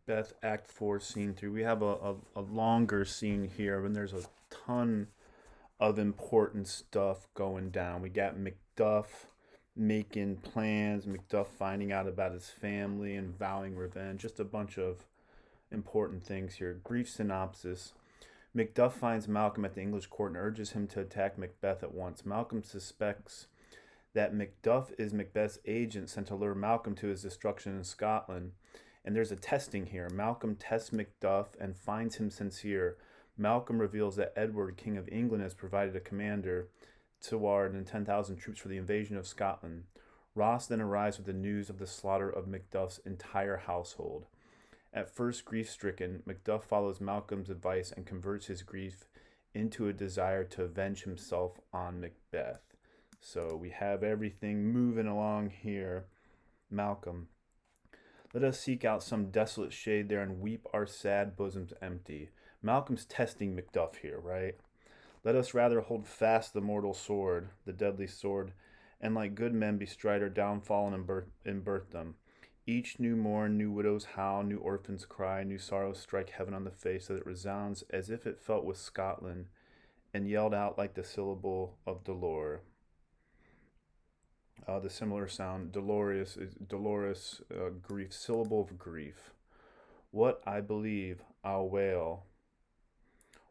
Macbeth Act 4, Scene 3. We have a longer scene here when there's a ton of important stuff going down. We got Macduff making plans, Macduff finding out about his family and vowing revenge. Just a bunch of important things here. Brief synopsis. Macduff finds Malcolm at the English court and urges him to attack Macbeth at once. Malcolm suspects that Macduff is Macbeth's agent sent to lure Malcolm to his destruction in Scotland. And there's a testing here. Malcolm tests Macduff and finds him sincere. Malcolm reveals that Edward, King of England, has provided a commander, Tyward, and 10,000 troops for the invasion of Scotland. Ross then arrives with the news of the slaughter of Macduff's entire household. At first grief stricken, Macduff follows Malcolm's advice and converts his grief into a desire to avenge himself on Macbeth. So we have everything moving along here. Malcolm. Let us seek out some desolate shade there and weep our sad bosoms empty. Malcolm's testing Macduff here, right? Let us rather hold fast the mortal sword, the deadly sword, and like good men bestride our downfall and birth them. Each new morn, new widows howl, new orphans cry, new sorrows strike heaven on the face, so that it resounds as if it felt with Scotland, and yelled out like the syllable of dolor. The similar sound, dolorous grief, syllable of grief. What I believe, I'll wail.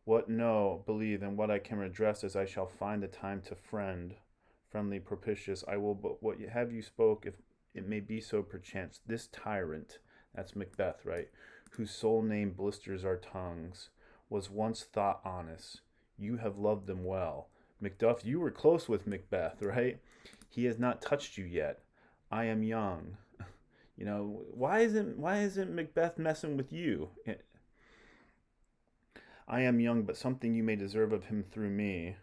What no, believe, and what I can redress as I shall find the time to friendly propitious, I will but what have you spoke, if it may be so perchance, this tyrant, that's Macbeth, right, whose sole name blisters our tongues, was once thought honest. You have loved them well. Macduff, you were close with Macbeth, right? He has not touched you yet. I am young. Why isn't Macbeth messing with you? I am young, but something you may deserve of him through me,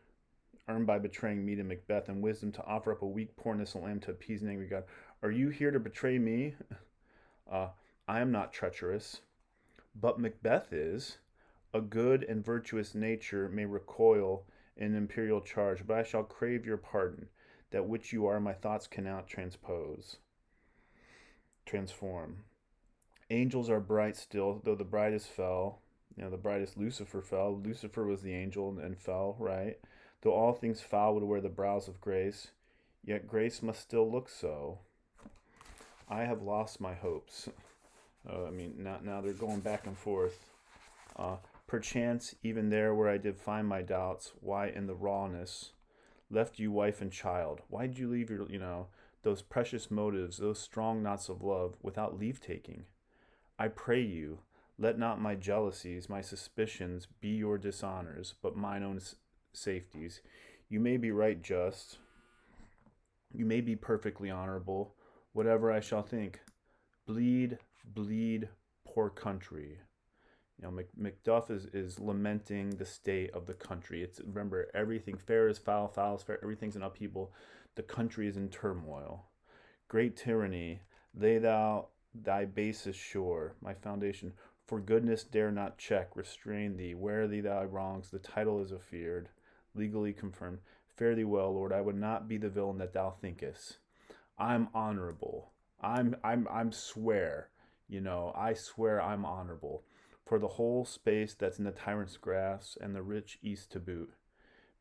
earned by betraying me to Macbeth, and wisdom to offer up a weak, poor innocent lamb to appease an angry God. Are you here to betray me? Uh, I am not treacherous, but Macbeth is. A good and virtuous nature may recoil in imperial charge, but I shall crave your pardon. That which you are, my thoughts cannot transform. Angels are bright still, though the brightest fell. The brightest Lucifer fell. Lucifer was the angel and fell, right? Though all things foul would wear the brows of grace, yet grace must still look so. I have lost my hopes. Now they're going back and forth. Perchance, even there where I did find my doubts, why in the rawness left you wife and child? Why did you leave those precious motives, those strong knots of love, without leave taking? I pray you, let not my jealousies, my suspicions, be your dishonors, but mine own safeties. You may be right just, you may be perfectly honorable, whatever I shall think. Bleed, bleed, poor country. Macduff is lamenting the state of the country. Remember, everything fair is foul, foul is fair, everything's in upheaval. The country is in turmoil. Great tyranny, lay thou thy basest shore, my foundation. For goodness dare not check, restrain thee. Wear thee thy wrongs, the title is afeared, legally confirmed. Fare thee well, Lord, I would not be the villain that thou thinkest. I'm honorable. I'm swear, I swear I'm honorable. For the whole space that's in the tyrant's grasp and the rich east to boot.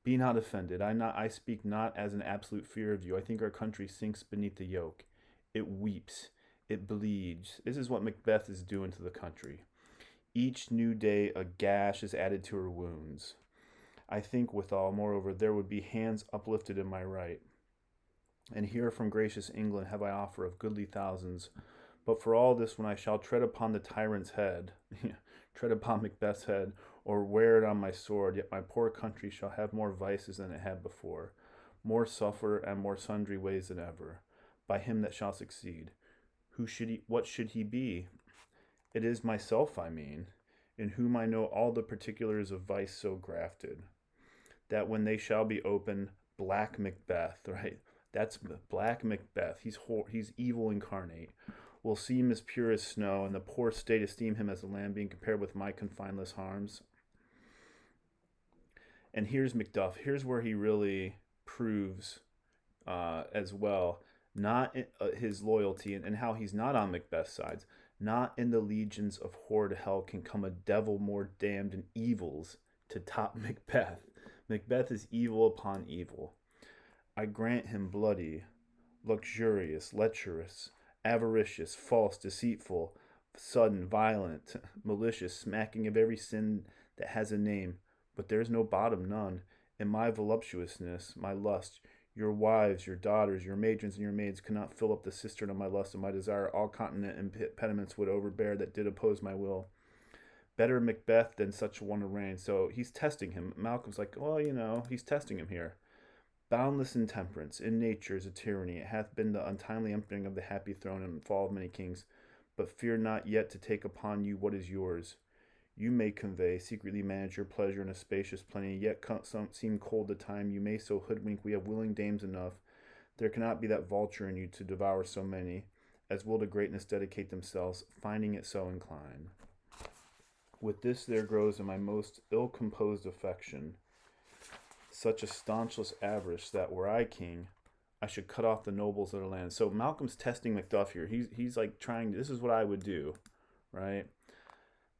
Be not offended. I speak not as an absolute fear of you. I think our country sinks beneath the yoke. It weeps. It bleeds. This is what Macbeth is doing to the country. Each new day a gash is added to her wounds. I think withal, moreover, there would be hands uplifted in my right. And here from gracious England have I offer of goodly thousands. But for all this, when I shall tread upon the tyrant's head, tread upon Macbeth's head, or wear it on my sword, yet my poor country shall have more vices than it had before, more suffer and more sundry ways than ever, by him that shall succeed. What should he be? It is myself, I mean, in whom I know all the particulars of vice so grafted, that when they shall be open, black Macbeth, right? That's black Macbeth. He's evil incarnate. Will seem as pure as snow, and the poor state esteem him as a lamb, being compared with my confineless harms. And here's Macduff. Here's where he really proves as well, not his loyalty and how he's not on Macbeth's side. Not in the legions of horrid hell can come a devil more damned in evils to top Macbeth. Macbeth is evil upon evil. I grant him bloody, luxurious, lecherous, avaricious, false, deceitful, sudden, violent, malicious, smacking of every sin that has a name, but there's no bottom, none. In my voluptuousness, my lust, your wives, your daughters, your matrons, and your maids cannot fill up the cistern of my lust and my desire. All continent impediments would overbear that did oppose my will. Better Macbeth than such one to reign. So he's testing him. Malcolm's like, well, he's testing him here. Boundless intemperance, in nature is a tyranny. It hath been the untimely emptying of the happy throne and fall of many kings. But fear not yet to take upon you what is yours. You may convey, secretly manage your pleasure in a spacious plenty, yet seem cold the time. You may so hoodwink, we have willing dames enough. There cannot be that vulture in you to devour so many, as will to greatness dedicate themselves, finding it so incline. With this there grows in my most ill-composed affection such a staunchless avarice that were I king, I should cut off the nobles of the land. So Malcolm's testing Macduff here. He's like trying. This is what I would do, right?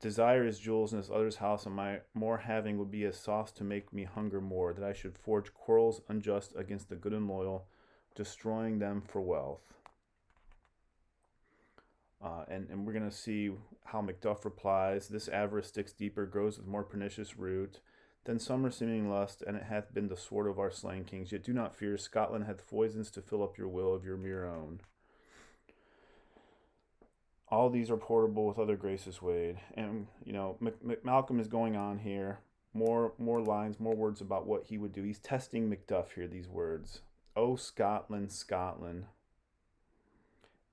Desire is jewels in this other's house, and my more having would be a sauce to make me hunger more. That I should forge quarrels unjust against the good and loyal, destroying them for wealth. And we're going to see how Macduff replies. This avarice sticks deeper, grows with more pernicious root. Then summer seeming lust, and it hath been the sword of our slain kings. Yet do not fear, Scotland hath foisons to fill up your will of your mere own. All these are portable with other graces weighed. And, Malcolm is going on here. More lines, more words about what he would do. He's testing Macduff here, these words. O Scotland, Scotland,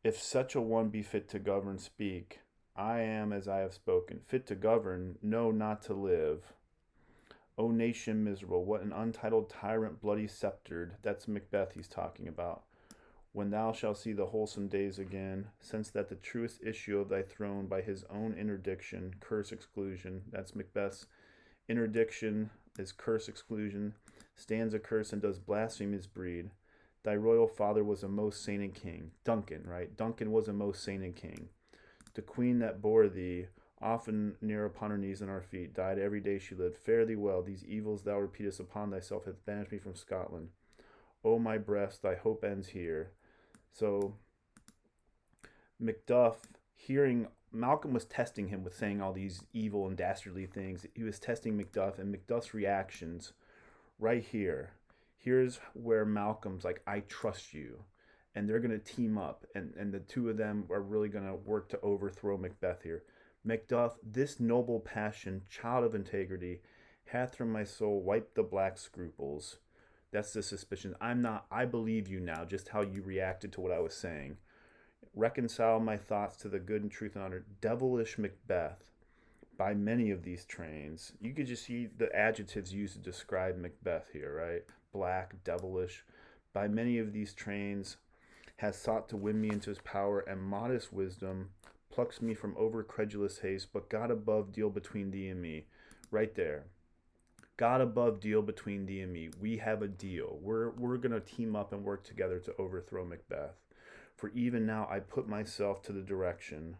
if such a one be fit to govern, speak. I am as I have spoken. Fit to govern, no, not to live. O nation miserable, what an untitled tyrant, bloody sceptred. That's Macbeth he's talking about. When thou shalt see the wholesome days again, since that the truest issue of thy throne by his own interdiction, curse exclusion, that's Macbeth's interdiction is curse exclusion, stands accursed and does blaspheme his breed. Thy royal father was a most sainted king. Duncan, right? Duncan was a most sainted king. The queen that bore thee, often near upon her knees and our feet, died every day she lived. Fare thee well, these evils thou repeatest upon thyself hath banished me from Scotland. O my breast, thy hope ends here. So Macduff, hearing Malcolm was testing him with saying all these evil and dastardly things. He was testing Macduff, and Macduff's reactions right here. Here's where Malcolm's like, I trust you. And they're going to team up, and the two of them are really going to work to overthrow Macbeth here. Macduff, this noble passion, child of integrity, hath from my soul wiped the black scruples. That's the suspicion. I believe you now, just how you reacted to what I was saying. Reconcile my thoughts to the good and truth and honor. Devilish Macbeth, by many of these trains. You could just see the adjectives used to describe Macbeth here, right? Black, devilish. By many of these trains, has sought to win me into his power, and modest wisdom plucks me from over credulous haste, but God above deal between thee and me. Right there. God above deal between thee and me. We have a deal. We're going to team up and work together to overthrow Macbeth. For even now I put myself to the direction.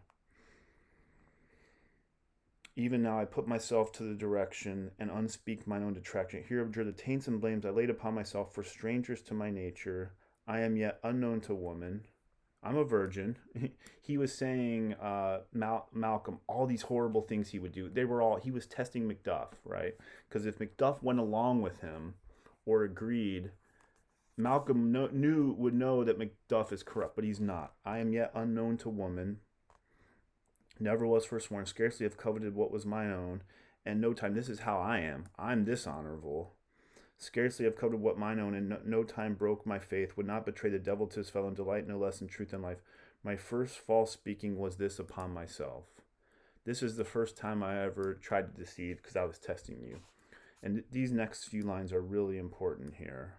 Even now I put myself to the direction and unspeak mine own detraction. Here abjure the taints and blames I laid upon myself for strangers to my nature. I am yet unknown to woman. I'm a virgin. He was saying, Malcolm, all these horrible things he would do. He was testing Macduff, right? Because if Macduff went along with him or agreed, Malcolm would know that Macduff is corrupt, but he's not. I am yet unknown to woman. Never was forsworn, scarcely have coveted what was mine own, and no time, this is how I am. I'm dishonorable. Scarcely have coveted what mine own, and no time broke my faith, would not betray the devil to his fellow, and delight no less in truth and life. My first false speaking was this upon myself. This is the first time I ever tried to deceive, because I was testing you. And these next few lines are really important here.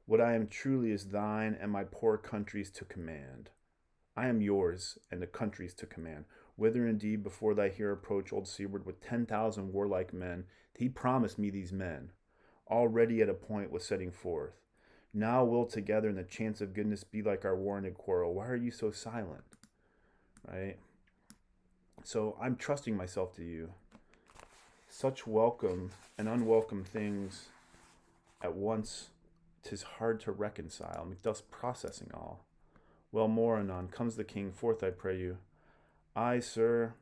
What I am truly is thine, and my poor country's to command. I am yours, and the country's to command. Whither indeed before thy here approach old seaward with 10,000 warlike men, he promised me these men, already at a point was setting forth. Now will together in the chance of goodness be like our warranted quarrel. Why are you so silent? right? So I'm trusting myself to you. Such welcome and unwelcome things at once, 'tis hard to reconcile. Macduff's processing all. Well, more anon comes the king. Forth, I pray you. Aye, sir,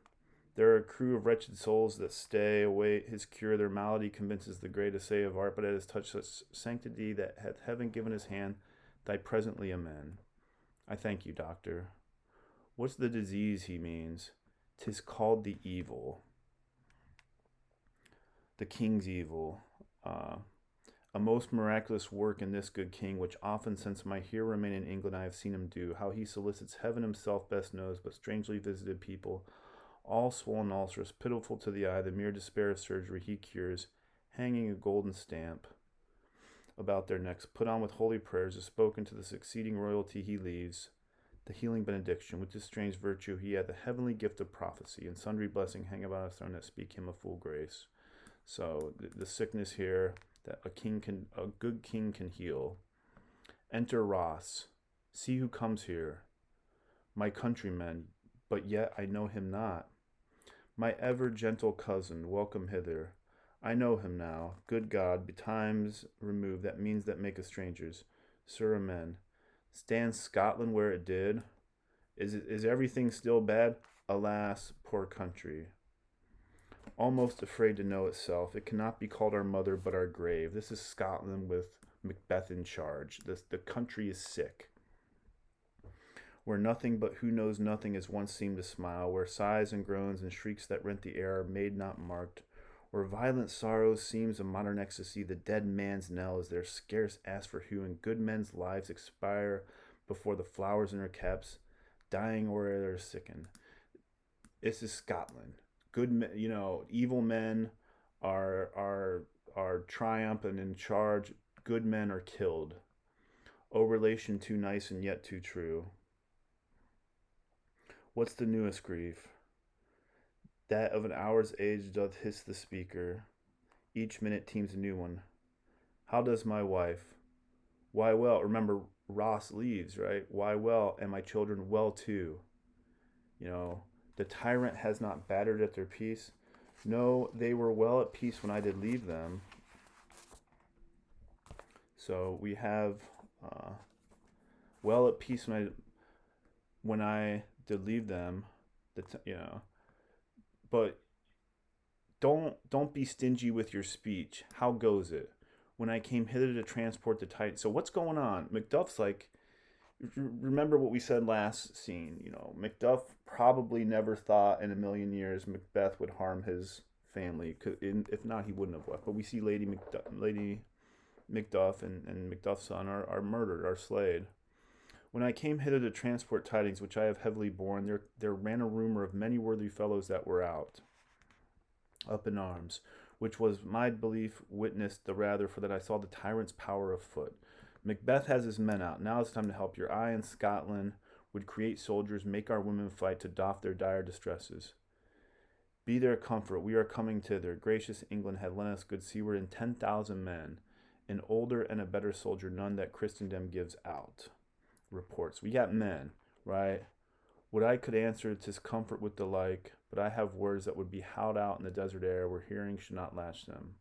there are a crew of wretched souls that stay, await his cure. Their malady convinces the great assay of art, but it has touched such sanctity that hath heaven given his hand, thy presently amen. I thank you, doctor. What's the disease he means? 'Tis called the evil. The king's evil. A most miraculous work in this good king, which often since my here remain in England I have seen him do. How he solicits heaven himself best knows, but strangely visited people, all swollen ulcers, pitiful to the eye, the mere despair of surgery he cures, hanging a golden stamp about their necks, put on with holy prayers, is spoken to the succeeding royalty he leaves, the healing benediction, with this strange virtue he had the heavenly gift of prophecy, and sundry blessing hang about his throne that speak him of full grace. So the sickness here that a good king can heal. Enter Ross. See who comes here. My countrymen, but yet I know him not. My ever gentle cousin, welcome hither. I know him now. Good God, betimes remove that means that make us strangers. Sir, amen. Stands Scotland where it did? Is everything still bad? Alas, poor country. Almost afraid to know itself. It cannot be called our mother, but our grave. This is Scotland with Macbeth in charge. The country is sick. Where nothing but who knows nothing has once seemed to smile, where sighs and groans and shrieks that rent the air are made not marked, where violent sorrow seems a modern ecstasy, the dead man's knell is there scarce asked for who, and good men's lives expire before the flowers in their caps, dying or they're sickened. This is Scotland. Good men, evil men are triumphant in charge. Good men are killed. O relation too nice and yet too true. What's the newest grief? That of an hour's age doth hiss the speaker. Each minute teems a new one. How does my wife? Why well, remember Ross leaves, right? Why well, and my children well too. The tyrant has not battered at their peace. No, they were well at peace when I did leave them. So we have well at peace when I did leave them. But don't be stingy with your speech. How goes it? When I came hither to transport the titan. So what's going on? Macduff's like, remember what we said last scene. Macduff probably never thought in a million years Macbeth would harm his family. If not, he wouldn't have left. But we see Lady Macduff and Macduff's son are murdered, are slayed. When I came hither to transport tidings, which I have heavily borne, there ran a rumor of many worthy fellows that were up in arms, which was my belief witnessed the rather for that I saw the tyrant's power afoot. Macbeth has his men out. Now it's time to help your eye in Scotland would create soldiers, make our women fight to doff their dire distresses. Be their comfort, we are coming thither. Gracious England had lent us good seaward and 10,000 men, an older and a better soldier, none that Christendom gives out. Reports. We got men, right? What I could answer 'tis comfort with the like, but I have words that would be howled out in the desert air where hearing should not latch them.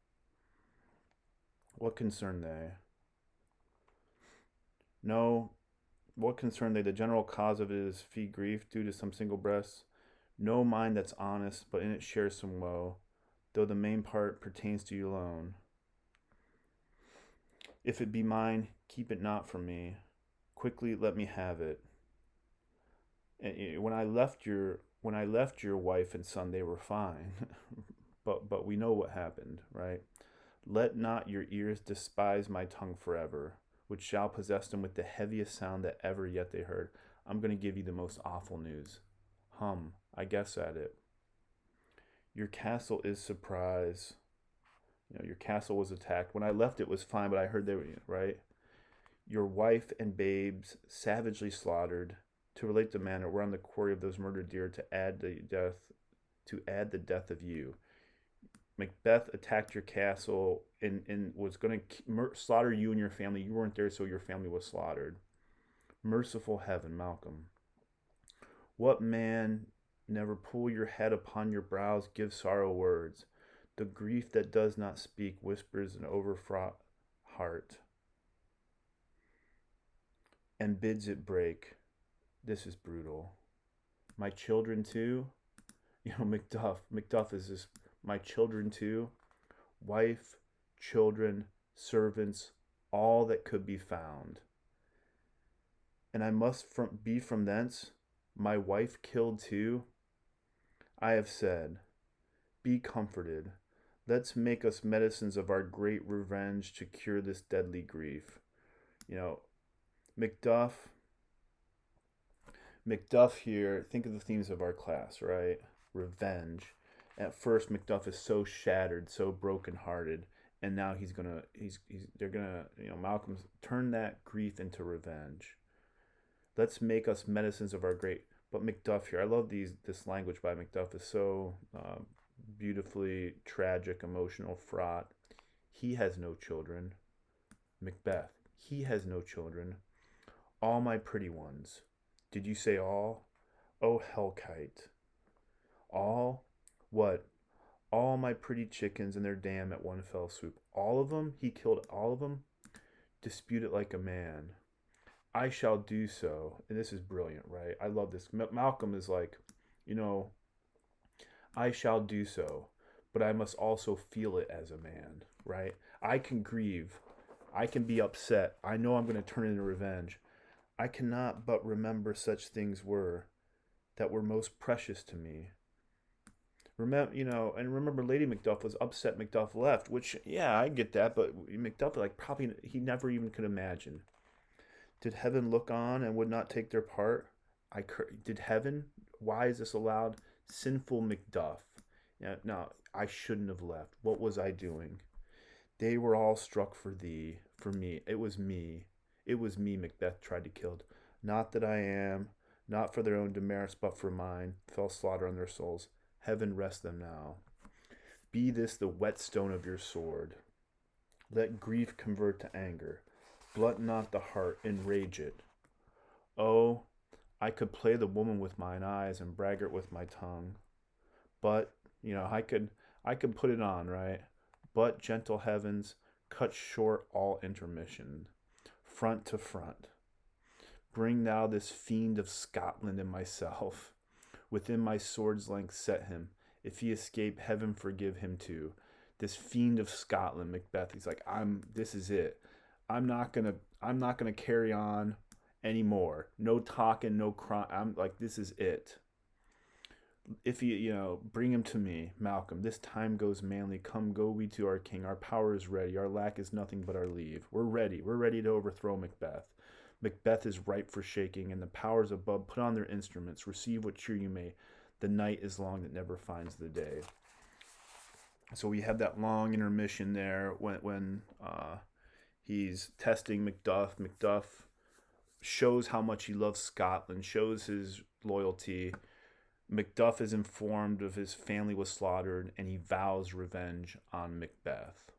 What concern they? No, what concern they? The general cause of it is fee grief due to some single breast. No mind that's honest, but in it shares some woe, though the main part pertains to you alone. If it be mine, keep it not from me. Quickly let me have it. And when I left your wife and son, they were fine, but we know what happened, right? Let not your ears despise my tongue forever, which shall possess them with the heaviest sound that ever yet they heard. I'm going to give you the most awful news. I guess at it. Your castle is surprised. Your castle was attacked. When I left, it was fine, but I heard they were, right? Your wife and babes savagely slaughtered. To relate the manner, we're on the quarry of those murdered deer to add the death of you. Macbeth attacked your castle and was going to slaughter you and your family. You weren't there, so your family was slaughtered. Merciful heaven, Malcolm. What man never pull your head upon your brows, give sorrow words? The grief that does not speak whispers an overfraught heart and bids it break. This is brutal. My children too. Macduff is this. My children too. Wife, children, servants, all that could be found. And I must be from thence. My wife killed too. I have said, be comforted. Let's make us medicines of our great revenge to cure this deadly grief. You know, Macduff, Macduff here, think of the themes of our class, right? Revenge. At first, Macduff is so shattered, so brokenhearted, and now they're gonna, Malcolm's turn that grief into revenge. Let's make us medicines of our great. But Macduff here, I love this language by Macduff is so beautifully tragic, emotional, fraught. He has no children. Macbeth, he has no children. All my pretty ones. Did you say all? Oh, hellkite. All? What? All my pretty chickens and their dam at one fell swoop. All of them? He killed all of them? Dispute it like a man. I shall do so. And this is brilliant, right? I love this. Malcolm is like, you know, I shall do so, but I must also feel it as a man, right? I can grieve. I can be upset. I know I'm going to turn into revenge. I cannot but remember such things that were most precious to me. Remember Lady Macduff was upset Macduff left, which, yeah, I get that, but Macduff, like, probably, he never even could imagine. Did heaven look on and would not take their part? Did heaven? Why is this allowed? Sinful Macduff. No, I shouldn't have left. What was I doing? They were all struck for thee, for me. It was me. It was me Macbeth tried to kill. Not that I am, not for their own demerits, but for mine, fell slaughter on their souls. Heaven rest them now. Be this the whetstone of your sword. Let grief convert to anger. Blunt not the heart, enrage it. Oh, I could play the woman with mine eyes and braggart with my tongue. But, I could put it on, right? But, gentle heavens, cut short all intermission. Front to front. Bring thou this fiend of Scotland and myself. Within my sword's length set him. If he escape, heaven forgive him too. This fiend of Scotland, Macbeth, he's like, this is it. I'm not gonna carry on anymore. No talking, no crying. I'm like, this is it. If bring him to me, Malcolm. This time goes manly. Come, go we to our king. Our power is ready. Our lack is nothing but our leave. We're ready. We're ready to overthrow Macbeth. Macbeth is ripe for shaking, and the powers above put on their instruments. Receive what cheer you may. The night is long that never finds the day. So we have that long intermission there when he's testing Macduff. Macduff shows how much he loves Scotland, shows his loyalty. Macduff is informed of his family was slaughtered, and he vows revenge on Macbeth.